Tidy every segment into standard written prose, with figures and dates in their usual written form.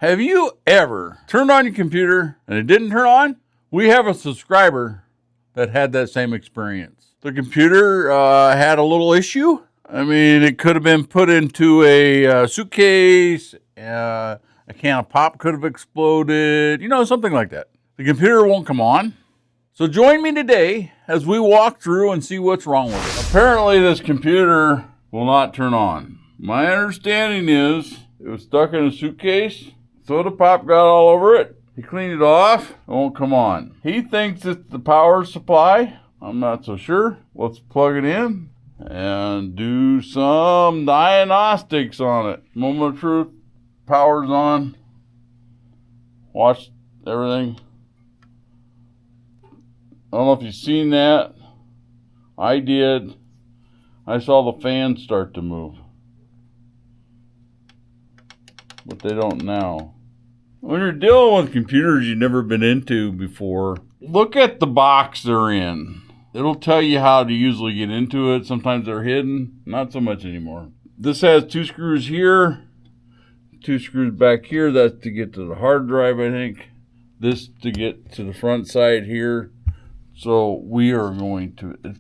Have you ever turned on your computer and it didn't turn on? We have a subscriber that had that same experience. The computer had a little issue. I mean, it could have been put into a suitcase, a can of pop could have exploded, something like that. The computer won't come on. So join me today as we walk through and see what's wrong with it. Apparently this computer will not turn on. My understanding is it was stuck in a suitcase. Soda pop got all over it. He cleaned it off. It won't come on. He thinks it's the power supply. I'm not so sure. Let's plug it in and do some diagnostics on it. Moment of truth. Power's on. Watch everything. I don't know if you've seen that. I did. I saw the fan start to move. But they don't now. When you're dealing with computers you've never been into before, look at the box they're in. It'll tell you how to usually get into it. Sometimes they're hidden. Not so much anymore. This has 2 screws here, 2 screws back here. That's to get to the hard drive, I think. This to get to the front side here. So we are going to... The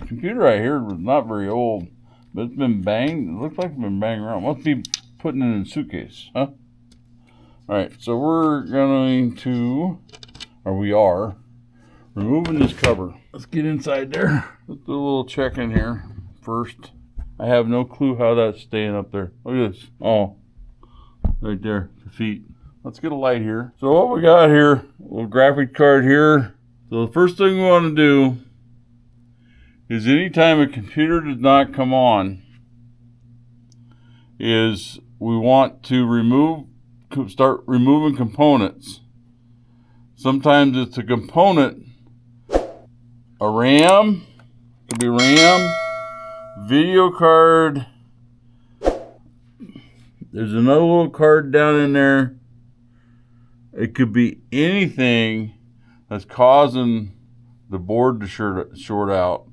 computer right here was not very old, but it's been banged. It looks like it's been banged around. Must be putting it in a suitcase, huh? Alright, so we're going to, or we are, removing this cover. Let's get inside there. Let's do a little check in here first. I have no clue how that's staying up there. Look at this. Oh, right there, the feet. Let's get a light here. So what we got here, a little graphics card here. So the first thing we want to do is anytime a computer does not come on, is we want to start removing components. Sometimes it's a component, a RAM, could be RAM, video card. There's another little card down in there. It could be anything that's causing the board to short out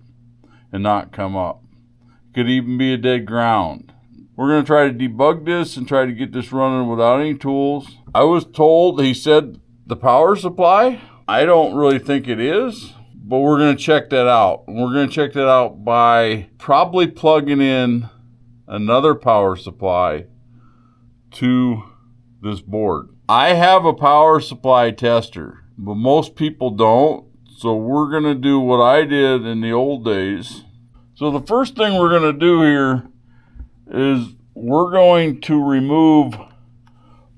and not come up. It could even be a dead ground. We're going to try to debug this and try to get this running without any tools. I was told, he said, the power supply. I don't really think it is, but we're going to check that out. We're going to check that out by probably plugging in another power supply to this board. I have a power supply tester, but most people don't. So we're going to do what I did in the old days. So the first thing we're going to do here is we're going to remove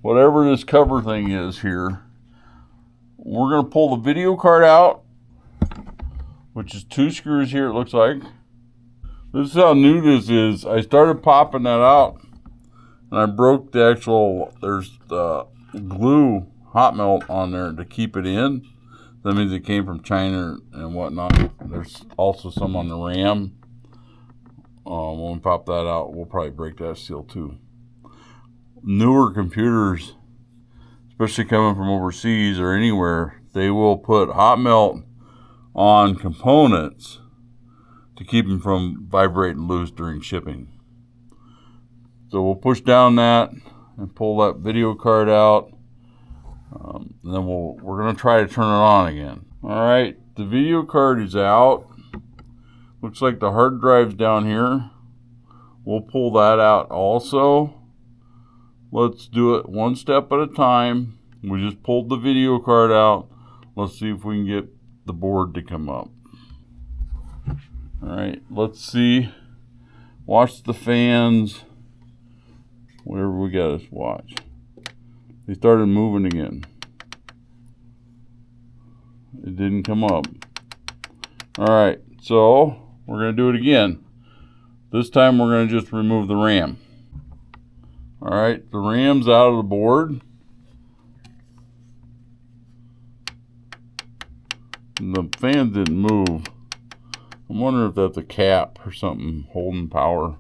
whatever this cover thing is here. We're going to pull the video card out, which is 2 screws here, it looks like. This is how new this is. I started popping that out, and I broke the actual, there's the glue, hot melt on there to keep it in. That means it came from China and whatnot. There's also some on the RAM. When we pop that out, we'll probably break that seal too. Newer computers, especially coming from overseas or anywhere, they will put hot melt on components to keep them from vibrating loose during shipping. So we'll push down that and pull that video card out. And then we're going to try to turn it on again. All right, the video card is out. Looks like the hard drive's down here. We'll pull that out also. Let's do it one step at a time. We just pulled the video card out. Let's see if we can get the board to come up. All right, let's see. Watch the fans. Whatever we got us watch. They started moving again. It didn't come up. All right, so we're going to do it again. This time we're going to just remove the RAM. All right, the RAM's out of the board. And the fan didn't move. I'm wondering if that's a cap or something holding power.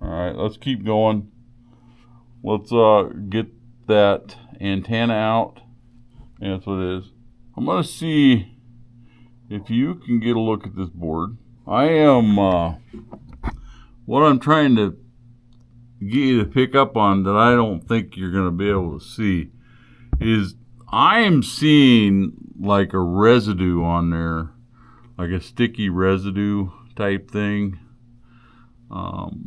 All right, let's keep going. Let's get that antenna out. Yeah, that's what it is. I'm going to see if you can get a look at this board. I am, what I'm trying to get you to pick up on that I don't think you're going to be able to see is I am seeing like a residue on there, like a sticky residue type thing. I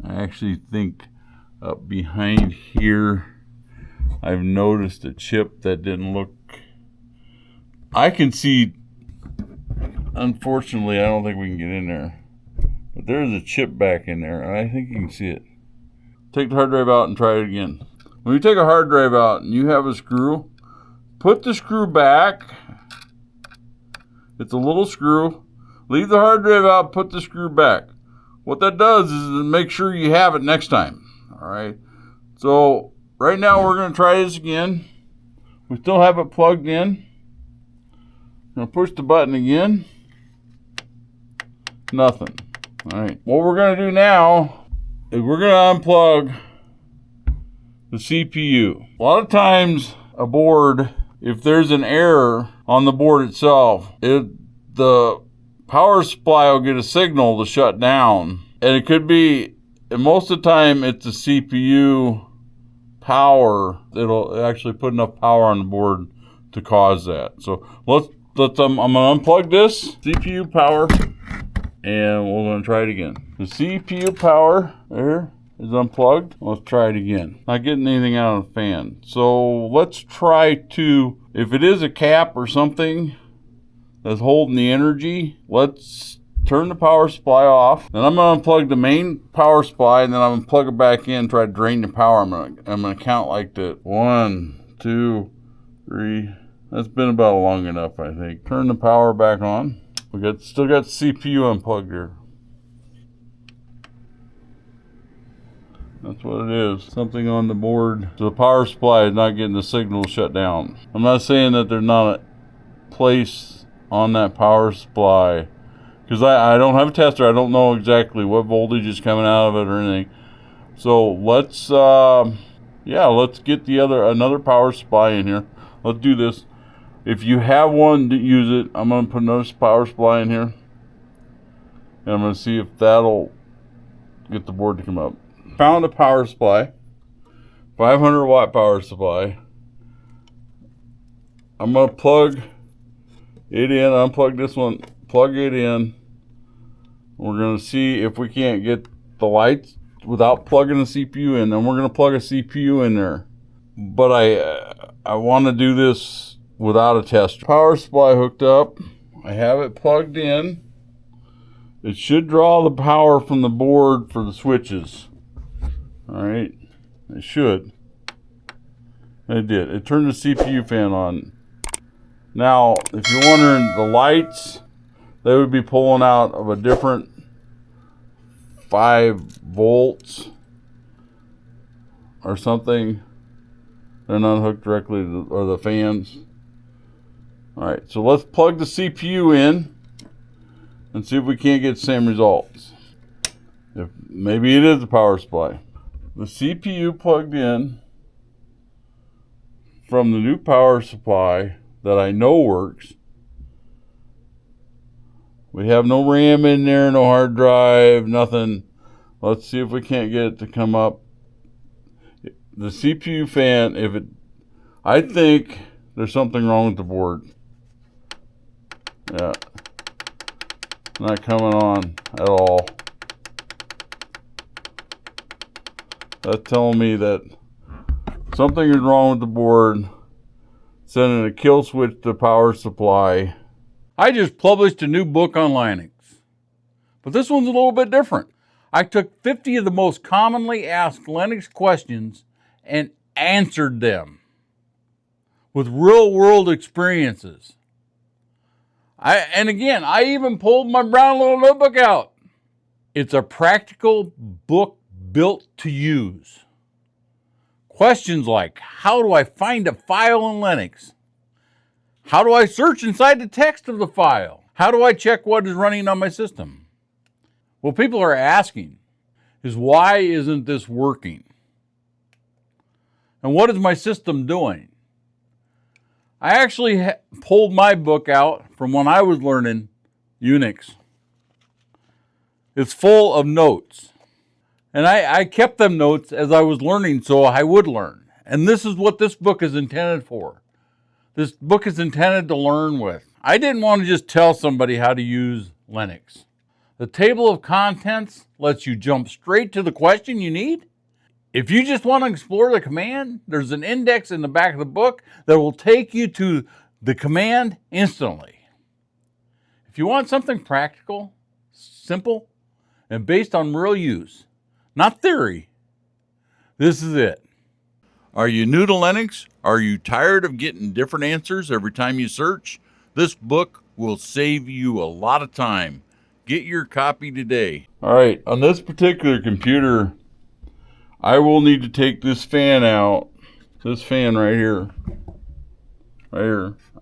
actually think up behind here, I've noticed a chip that didn't look. I can see. Unfortunately, I don't think we can get in there, but there's a chip back in there, and I think you can see it. Take the hard drive out and try it again. When you take a hard drive out and you have a screw, put the screw back. It's a little screw. Leave the hard drive out, put the screw back. What that does is make sure you have it next time. All right. So right now we're going to try this again. We still have it plugged in. I'm going to push the button again. Nothing. All right. What we're going to do now is we're going to unplug the CPU. A lot of times a board, if there's an error on the board itself, the power supply will get a signal to shut down. And it could be, and most of the time it's the CPU power. It'll actually put enough power on the board to cause that. So I'm going to unplug this CPU power and we're going to try it again. The CPU power there is unplugged. Let's try it again. Not getting anything out of the fan. So let's try to, if it is a cap or something that's holding the energy, let's turn the power supply off. Then I'm going to unplug the main power supply and then I'm going to plug it back in, try to drain the power. I'm going to count like that. 1, 2, 3. That's been about long enough, I think. Turn the power back on. Still got the CPU unplugged here. That's what it is. Something on the board. So the power supply is not getting the signal shut down. I'm not saying that there's not a place on that power supply, because I don't have a tester. I don't know exactly what voltage is coming out of it or anything. So let's get another power supply in here. Let's do this. If you have one, use it. I'm going to put another power supply in here. And I'm going to see if that'll get the board to come up. Found a power supply. 500 watt power supply. I'm going to plug it in. Unplug this one. Plug it in. We're going to see if we can't get the lights without plugging the CPU in. Then we're going to plug a CPU in there. But I want to do this without a tester. Power supply hooked up. I have it plugged in. It should draw the power from the board for the switches. All right, it should. It did. It turned the CPU fan on. Now, if you're wondering, the lights, they would be pulling out of a different 5 volts or something. They're not hooked directly to the fans. All right, so let's plug the CPU in and see if we can't get the same results. If maybe it is the power supply. The CPU plugged in from the new power supply that I know works. We have no RAM in there, no hard drive, nothing. Let's see if we can't get it to come up. The CPU fan, I think there's something wrong with the board. Yeah, not coming on at all. That's telling me that something is wrong with the board. Sending a kill switch to power supply. I just published a new book on Linux, but this one's a little bit different. I took 50 of the most commonly asked Linux questions and answered them with real-world experiences. I even pulled my brown little notebook out. It's a practical book built to use. Questions like, how do I find a file in Linux? How do I search inside the text of the file? How do I check what is running on my system? What people are asking is, why isn't this working? And what is my system doing? I actually pulled my book out from when I was learning Unix. It's full of notes. And I kept them notes as I was learning so I would learn. And this is what this book is intended for. This book is intended to learn with. I didn't want to just tell somebody how to use Linux. The table of contents lets you jump straight to the question you need. If you just want to explore the command, there's an index in the back of the book that will take you to the command instantly. If you want something practical, simple, and based on real use, not theory, this is it. Are you new to Linux? Are you tired of getting different answers every time you search? This book will save you a lot of time. Get your copy today. All right, on this particular computer, I will need to take this fan out, this fan right here,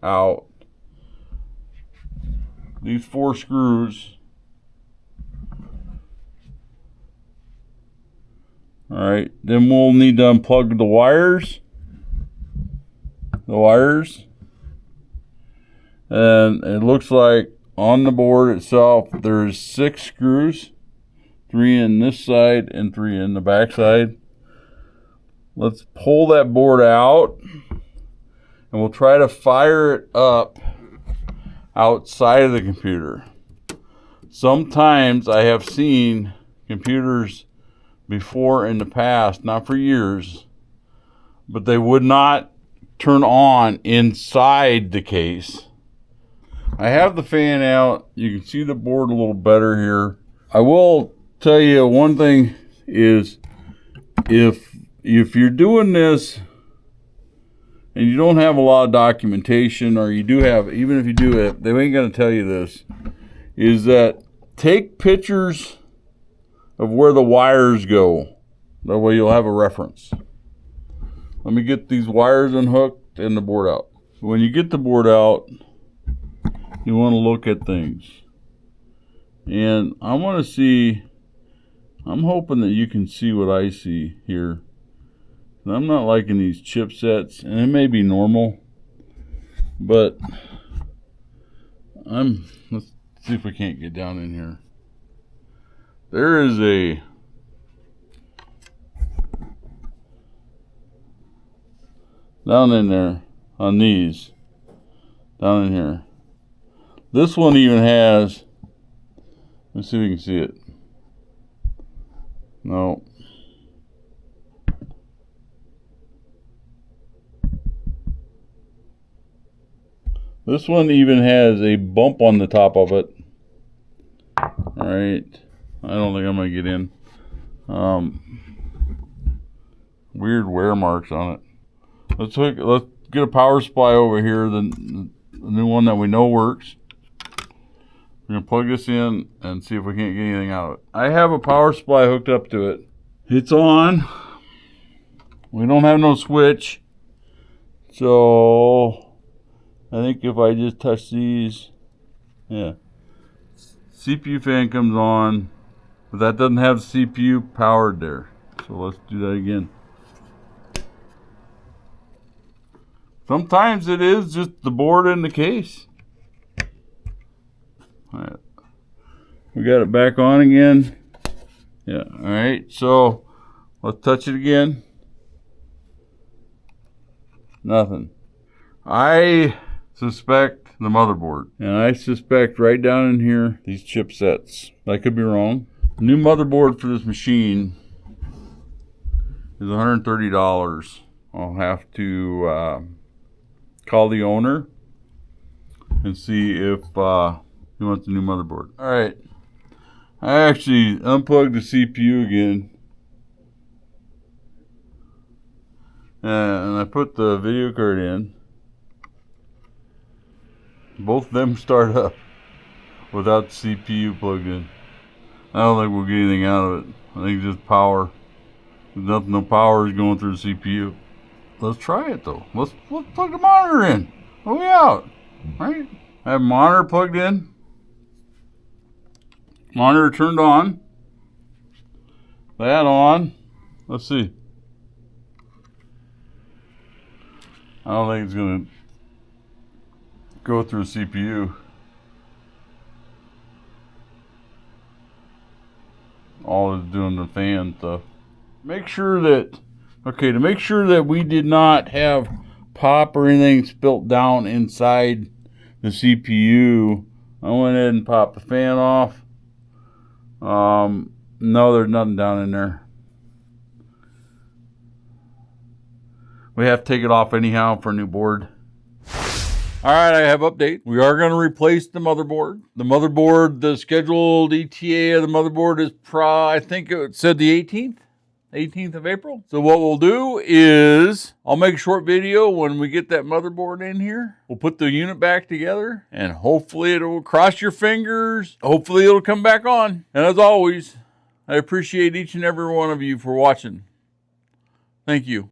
out. These 4 screws. All right, then we'll need to unplug the wires. And it looks like on the board itself, there's 6 screws, 3 in this side and 3 in the back side. Let's pull that board out and we'll try to fire it up outside of the computer. Sometimes I have seen computers before in the past, not for years, but they would not turn on inside the case. I have the fan out. You can see the board a little better here. I will tell you one thing is if you're doing this and you don't have a lot of documentation, or you do have, even if you do it, they ain't going to tell you this, is that take pictures of where the wires go. That way you'll have a reference. Let me get these wires unhooked and the board out. When you get the board out, you want to look at things. And I want to see, I'm hoping that you can see what I see here. I'm not liking these chipsets, and it may be normal, but let's see if we can't get down in here. There is a down in there on these, down in here. This one even has, let's see if we can see it. No. This one even has a bump on the top of it. Alright. I don't think I'm going to get in. Weird wear marks on it. Let's get a power supply over here, the new one that we know works. We're going to plug this in and see if we can't get anything out of it. I have a power supply hooked up to it. It's on. We don't have no switch. So I think if I just touch these, yeah. CPU fan comes on, but that doesn't have the CPU powered there. So let's do that again. Sometimes it is just the board in the case. All right. We got it back on again. Yeah, all right. So let's touch it again. Nothing. I suspect the motherboard. And I suspect right down in here, these chipsets. I could be wrong. The new motherboard for this machine is $130. I'll have to call the owner and see if he wants a new motherboard. All right. I actually unplugged the CPU again. And I put the video card in. Both of them start up without the CPU plugged in. I don't think we'll get anything out of it. I think just power. No power is going through the CPU. Let's try it though. Let's plug the monitor in. What are we out? Right? I have monitor plugged in. Monitor turned on. That on. Let's see. I don't think it's going to go through CPU. all is doing the fan stuff. Make sure that, okay, to make sure that we did not have pop or anything spilt down inside the CPU, I went ahead and popped the fan off. No, there's nothing down in there. We have to take it off anyhow for a new board. All right, I have update. We are going to replace the motherboard. The motherboard, the scheduled ETA of the motherboard is I think it said the 18th of April. So what we'll do is I'll make a short video when we get that motherboard in here. We'll put the unit back together and hopefully it'll, cross your fingers, hopefully it'll come back on. And as always, I appreciate each and every one of you for watching. Thank you.